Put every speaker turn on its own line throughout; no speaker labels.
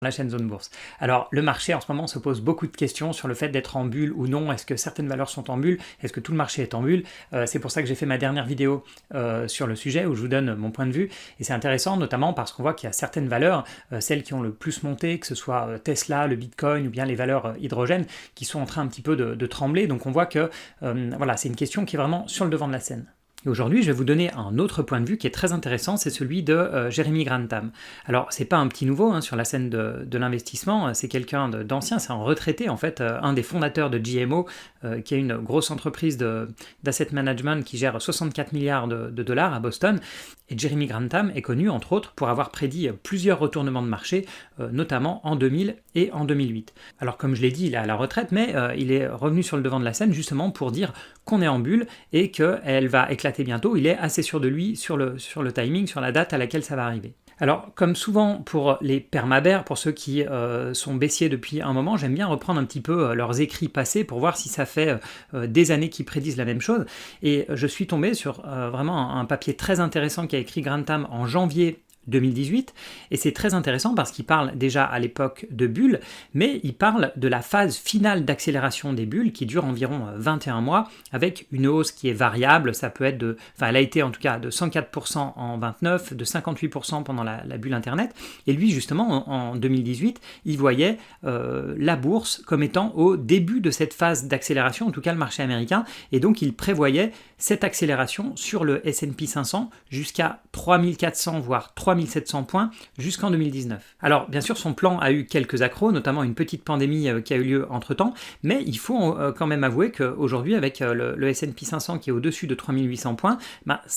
La chaîne Zone Bourse. Alors, le marché en ce moment se pose beaucoup de questions sur le fait d'être en bulle ou non. Est-ce que certaines valeurs sont en bulle? Est-ce que tout le marché est en bulle? C'est pour ça que j'ai fait ma dernière vidéo sur le sujet où je vous donne mon point de vue. Et c'est intéressant, notamment parce qu'on voit qu'il y a certaines valeurs, celles qui ont le plus monté, que ce soit Tesla, le Bitcoin ou bien les valeurs hydrogène, qui sont en train un petit peu de trembler. Donc on voit que voilà, c'est une question qui est vraiment sur le devant de la scène. Et aujourd'hui, je vais vous donner un autre point de vue qui est très intéressant, c'est celui de Jeremy Grantham. Alors, c'est pas un petit nouveau sur la scène de l'investissement, c'est quelqu'un d'ancien, c'est un retraité en fait, un des fondateurs de GMO, qui est une grosse entreprise d'asset management qui gère 64 milliards de dollars à Boston. Et Jeremy Grantham est connu, entre autres, pour avoir prédit plusieurs retournements de marché, notamment en 2000 et en 2008. Alors, comme je l'ai dit, il est à la retraite, mais il est revenu sur le devant de la scène justement pour dire qu'on est en bulle et qu'elle va éclater bientôt. Il est assez sûr de lui sur le timing, sur la date à laquelle ça va arriver. Alors, comme souvent pour les permabères, pour ceux qui sont baissiers depuis un moment, j'aime bien reprendre un petit peu leurs écrits passés pour voir si ça fait des années qu'ils prédisent la même chose. Et je suis tombé sur vraiment un papier très intéressant qu'a écrit Grantham en janvier 2018, et c'est très intéressant parce qu'il parle déjà à l'époque de bulles, mais il parle de la phase finale d'accélération des bulles qui dure environ 21 mois, avec une hausse qui est variable, ça peut être elle a été en tout cas de 104% en 29, de 58% pendant la bulle Internet, et lui justement en 2018, il voyait la bourse comme étant au début de cette phase d'accélération, en tout cas le marché américain, et donc il prévoyait cette accélération sur le S&P 500 jusqu'à 3400 voire 3700 points jusqu'en 2019. Alors bien sûr son plan a eu quelques accros, notamment une petite pandémie qui a eu lieu entre temps, mais il faut quand même avouer qu'aujourd'hui avec le S&P 500 qui est au-dessus de 3800 points,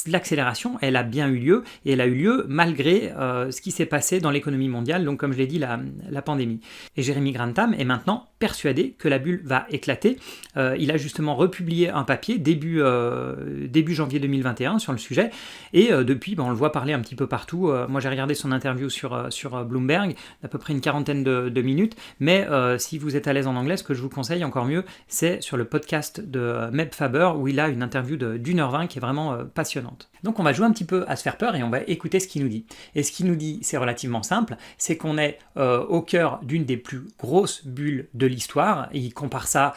l'accélération elle a bien eu lieu, et elle a eu lieu malgré ce qui s'est passé dans l'économie mondiale, donc comme je l'ai dit la pandémie. Et Jeremy Grantham est maintenant persuadé que la bulle va éclater. Il a justement republié un papier début janvier 2021 sur le sujet, et depuis on le voit parler un petit peu partout. Moi j'ai regardé son interview sur Bloomberg d'à peu près une quarantaine de minutes, mais si vous êtes à l'aise en anglais, ce que je vous conseille encore mieux, c'est sur le podcast de Meb Faber où il a une interview d'1h20 qui est vraiment passionnante. Donc on va jouer un petit peu à se faire peur et on va écouter ce qu'il nous dit. Et ce qu'il nous dit, c'est relativement simple, c'est qu'on est au cœur d'une des plus grosses bulles de l'histoire. Il compare ça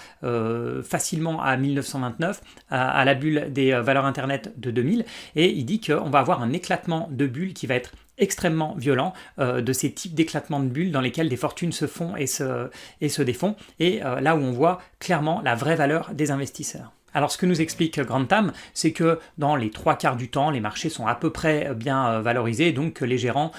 facilement à 1929, à la bulle des valeurs internet de 2000, et il dit qu'on va avoir un éclatement de bulles qui va être extrêmement violent, de ces types d'éclatements de bulles dans lesquels des fortunes se font et se défont, et là où on voit clairement la vraie valeur des investisseurs. Alors ce que nous explique Grantham, c'est que dans les 3/4 du temps, les marchés sont à peu près bien valorisés, donc que les gérants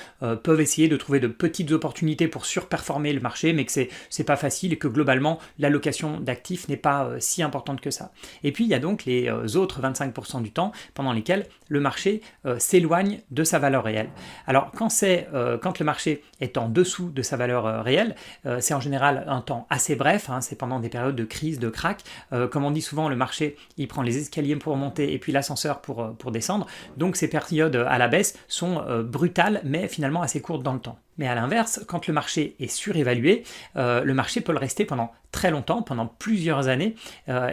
peuvent essayer de trouver de petites opportunités pour surperformer le marché, mais que c'est pas facile et que globalement l'allocation d'actifs n'est pas si importante que ça. Et puis il y a donc les autres 25% du temps pendant lesquels le marché s'éloigne de sa valeur réelle. Alors quand le marché est en dessous de sa valeur réelle, c'est en général un temps assez bref, c'est pendant des périodes de crise, de crack. Comme on dit souvent, le marché il prend les escaliers pour monter et puis l'ascenseur pour descendre. Donc ces périodes à la baisse sont brutales mais finalement assez courtes dans le temps. Mais à l'inverse, quand le marché est surévalué, le marché peut le rester pendant très longtemps, pendant plusieurs années,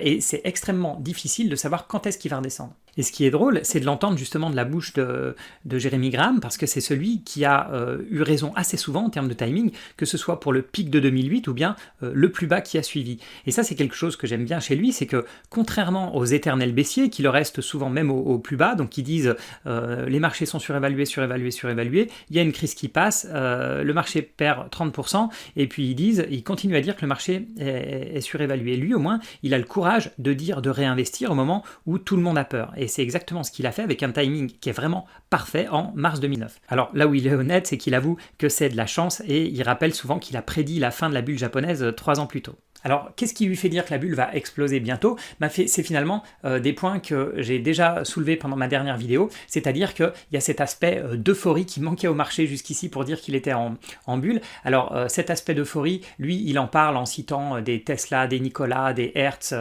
et c'est extrêmement difficile de savoir quand est-ce qu'il va redescendre. Et ce qui est drôle, c'est de l'entendre justement de la bouche de Jeremy Graham, parce que c'est celui qui a eu raison assez souvent en termes de timing, que ce soit pour le pic de 2008 ou bien le plus bas qui a suivi. Et ça, c'est quelque chose que j'aime bien chez lui, c'est que contrairement aux éternels baissiers, qui le restent souvent même au plus bas, donc qui disent les marchés sont surévalués, il y a une crise qui passe, le marché perd 30%, et puis ils continuent à dire que le marché est surévalué. Lui, au moins, il a le courage de réinvestir au moment où tout le monde a peur. Et c'est exactement ce qu'il a fait avec un timing qui est vraiment parfait en mars 2009. Alors là où il est honnête, c'est qu'il avoue que c'est de la chance, et il rappelle souvent qu'il a prédit la fin de la bulle japonaise 3 ans plus tôt. Alors, qu'est-ce qui lui fait dire que la bulle va exploser bientôt? C'est finalement des points que j'ai déjà soulevés pendant ma dernière vidéo, c'est-à-dire qu'il y a cet aspect d'euphorie qui manquait au marché jusqu'ici pour dire qu'il était en bulle. Alors, cet aspect d'euphorie, lui, il en parle en citant des Tesla, des Nikola, des Hertz,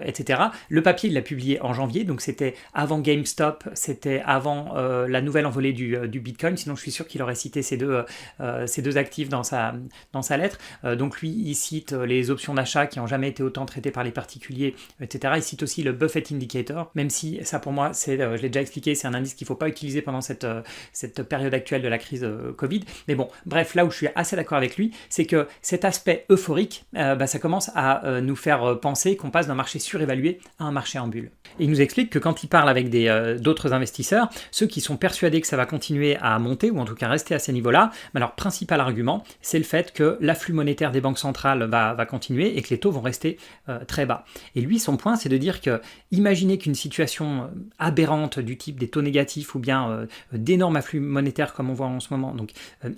etc. Le papier, il l'a publié en janvier, donc c'était avant GameStop, c'était avant la nouvelle envolée du Bitcoin, sinon je suis sûr qu'il aurait cité ces deux actifs dans sa lettre. Donc lui, il cite les options intentions d'achat qui n'ont jamais été autant traitées par les particuliers, etc. Il cite aussi le Buffett Indicator, même si ça pour moi, je l'ai déjà expliqué, c'est un indice qu'il ne faut pas utiliser pendant cette période actuelle de la crise Covid. Mais bon, bref, là où je suis assez d'accord avec lui, c'est que cet aspect euphorique, ça commence à nous faire penser qu'on passe d'un marché surévalué à un marché en bulle. Et il nous explique que quand il parle avec d'autres investisseurs, ceux qui sont persuadés que ça va continuer à monter, ou en tout cas rester à ces niveaux-là, leur principal argument, c'est le fait que l'afflux monétaire des banques centrales va continuer et que les taux vont rester très bas. Et lui, son point, c'est de dire que imaginez qu'une situation aberrante du type des taux négatifs ou bien d'énormes afflux monétaires comme on voit en ce moment, donc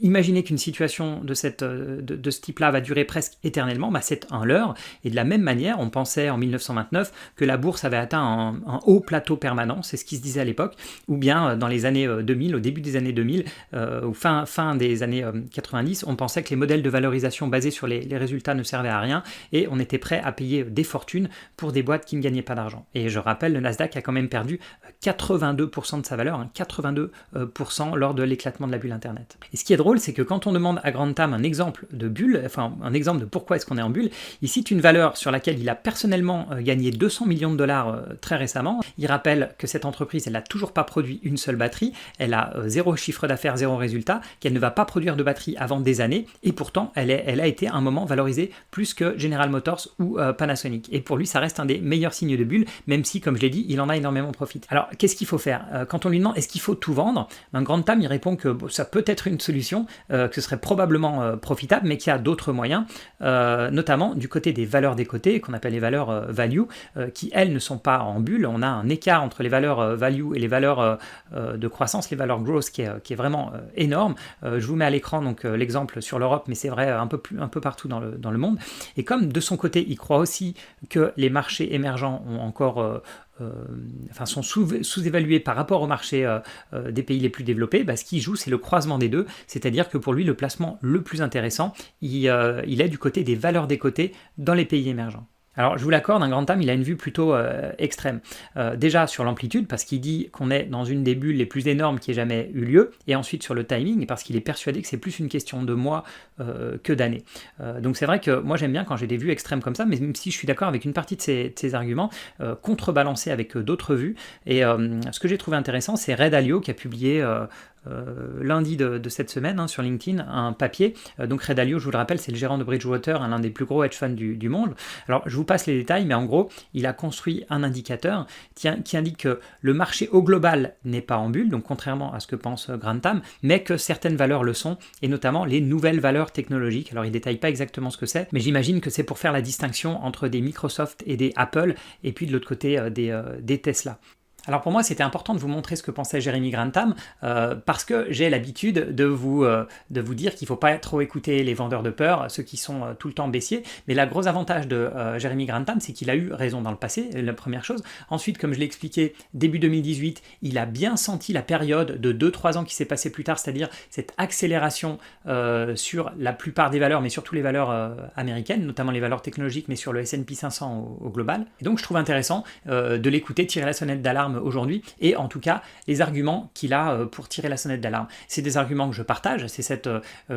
imaginez qu'une situation de ce type-là va durer presque éternellement, c'est un leurre. Et de la même manière, on pensait en 1929 que la bourse avait atteint un haut plateau permanent, c'est ce qui se disait à l'époque, ou bien dans les années 2000, au début des années 2000, ou fin des années 90, on pensait que les modèles de valorisation basés sur les résultats ne servaient à rien et on était prêt à payer des fortunes pour des boîtes qui ne gagnaient pas d'argent. Et je rappelle, le Nasdaq a quand même perdu 82% de sa valeur, 82% lors de l'éclatement de la bulle Internet. Et ce qui est drôle, c'est que quand on demande à Grantham un exemple de bulle, enfin un exemple de pourquoi est-ce qu'on est en bulle, il cite une valeur sur laquelle il a personnellement gagné 200 millions de dollars très récemment. Il rappelle que cette entreprise, elle n'a toujours pas produit une seule batterie, elle a zéro chiffre d'affaires, zéro résultat, qu'elle ne va pas produire de batterie avant des années, et pourtant elle a été à un moment valorisée plus que General Motors ou Panasonic. Et pour lui, ça reste un des meilleurs signes de bulle, même si, comme je l'ai dit, il en a énormément profité. Alors, qu'est-ce qu'il faut faire quand on lui demande est-ce qu'il faut tout vendre, Grantham, il répond que ça peut être une solution, que ce serait probablement profitable, mais qu'il y a d'autres moyens, notamment du côté des valeurs des côtés, qu'on appelle les valeurs value, qui elles ne sont pas en bulle. On a un écart entre les valeurs value et les valeurs de croissance, les valeurs growth qui est vraiment énorme. Je vous mets à l'écran donc l'exemple sur l'Europe, mais c'est vrai un peu partout dans le monde. Et comme de son côté, il croit aussi que les marchés émergents ont encore sont sous-évalués par rapport au marché des pays les plus développés, ce qu'il joue, c'est le croisement des deux, c'est-à-dire que pour lui, le placement le plus intéressant, il est du côté des valeurs des côtés dans les pays émergents. Alors, je vous l'accorde, Grantham, il a une vue plutôt extrême. Déjà sur l'amplitude, parce qu'il dit qu'on est dans une des bulles les plus énormes qui ait jamais eu lieu, et ensuite sur le timing, parce qu'il est persuadé que c'est plus une question de mois que d'années. Donc c'est vrai que moi j'aime bien quand j'ai des vues extrêmes comme ça, mais même si je suis d'accord avec une partie de ces arguments, contrebalancés avec d'autres vues. Et ce que j'ai trouvé intéressant, c'est Ray Dalio qui a publié lundi de cette semaine sur LinkedIn un papier. Donc Ray Dalio, je vous le rappelle, c'est le gérant de Bridgewater, l'un des plus gros hedge funds du monde. Alors je vous passe les détails, mais en gros il a construit un indicateur qui indique que le marché au global n'est pas en bulle, donc contrairement à ce que pense Grantham, mais que certaines valeurs le sont, et notamment les nouvelles valeurs technologiques. Alors il ne détaille pas exactement ce que c'est, mais j'imagine que c'est pour faire la distinction entre des Microsoft et des Apple, et puis de l'autre côté des Tesla. Alors pour moi, c'était important de vous montrer ce que pensait Jeremy Grantham, parce que j'ai l'habitude de vous dire qu'il ne faut pas trop écouter les vendeurs de peur, ceux qui sont tout le temps baissiers. Mais le gros avantage de Jeremy Grantham, c'est qu'il a eu raison dans le passé, la première chose. Ensuite, comme je l'ai expliqué, début 2018, il a bien senti la période de 2-3 ans qui s'est passée plus tard, c'est-à-dire cette accélération sur la plupart des valeurs, mais surtout les valeurs américaines, notamment les valeurs technologiques, mais sur le S&P 500 au global. Et donc je trouve intéressant de l'écouter, tirer la sonnette d'alarme aujourd'hui, et en tout cas les arguments qu'il a pour tirer la sonnette d'alarme. C'est des arguments que je partage, c'est cette,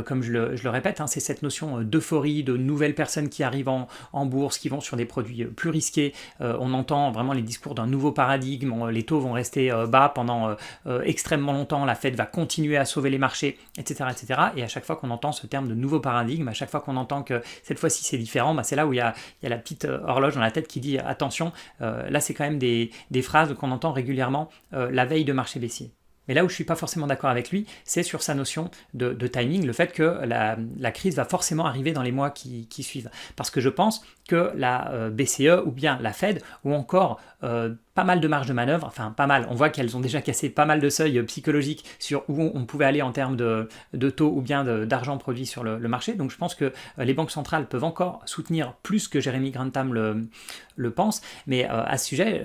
comme je le répète, c'est cette notion d'euphorie, de nouvelles personnes qui arrivent en bourse, qui vont sur des produits plus risqués. On entend vraiment les discours d'un nouveau paradigme, les taux vont rester bas pendant extrêmement longtemps, la Fed va continuer à sauver les marchés, etc., etc. Et à chaque fois qu'on entend ce terme de nouveau paradigme, à chaque fois qu'on entend que cette fois-ci c'est différent, c'est là où il y a la petite horloge dans la tête qui dit attention, là c'est quand même des phrases qu'on entend régulièrement la veille de marché baissier. Mais là où je ne suis pas forcément d'accord avec lui, c'est sur sa notion de timing, le fait que la crise va forcément arriver dans les mois qui suivent. Parce que je pense que la BCE ou bien la Fed ou encore pas mal de marge de manœuvre, enfin pas mal, on voit qu'elles ont déjà cassé pas mal de seuils psychologiques sur où on pouvait aller en termes de taux ou bien d'argent produit sur le marché. Donc je pense que les banques centrales peuvent encore soutenir plus que Jeremy Grantham le pense. Mais à ce sujet,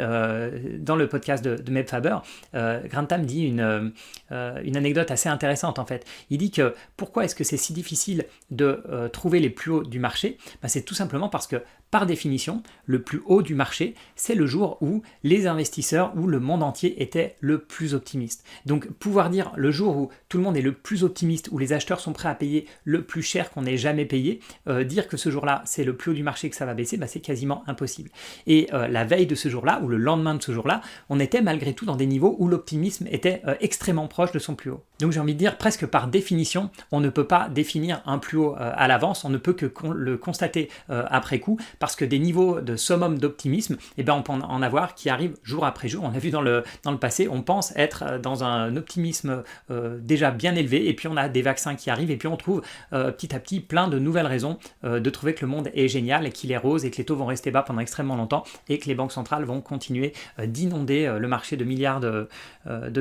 dans le podcast de Meb Faber, Grantham dit une anecdote assez intéressante en fait. Il dit que pourquoi est-ce que c'est si difficile de trouver les plus hauts du marché ? C'est tout simplement parce que par définition, le plus haut du marché, c'est le jour où les investisseurs, où le monde entier était le plus optimiste. Donc pouvoir dire le jour où tout le monde est le plus optimiste, où les acheteurs sont prêts à payer le plus cher qu'on ait jamais payé, dire que ce jour-là c'est le plus haut du marché, que ça va baisser, c'est quasiment impossible. Et la veille de ce jour-là, ou le lendemain de ce jour-là, on était malgré tout dans des niveaux où l'optimisme était extrêmement proche de son plus haut. Donc j'ai envie de dire, presque par définition, on ne peut pas définir un plus haut à l'avance, on ne peut que le constater après coup, parce que des niveaux de summum d'optimisme, on peut en avoir qui arrivent jour après jour. On a vu dans le passé, on pense être dans un optimisme déjà bien élevé, et puis on a des vaccins qui arrivent, et puis on trouve petit à petit plein de nouvelles raisons de trouver que le monde est génial, et qu'il est rose, et que les taux vont rester bas pendant extrêmement longtemps, et que les banques centrales vont continuer d'inonder le marché de milliards de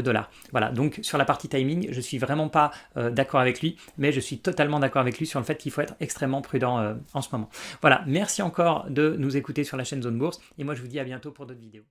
dollars. Voilà, donc sur la partie timing, je suis vraiment pas d'accord avec lui, mais je suis totalement d'accord avec lui sur le fait qu'il faut être extrêmement prudent en ce moment. Voilà, merci encore de nous écouter sur la chaîne Zone Bourse, et moi je vous dis à bientôt pour d'autres vidéos.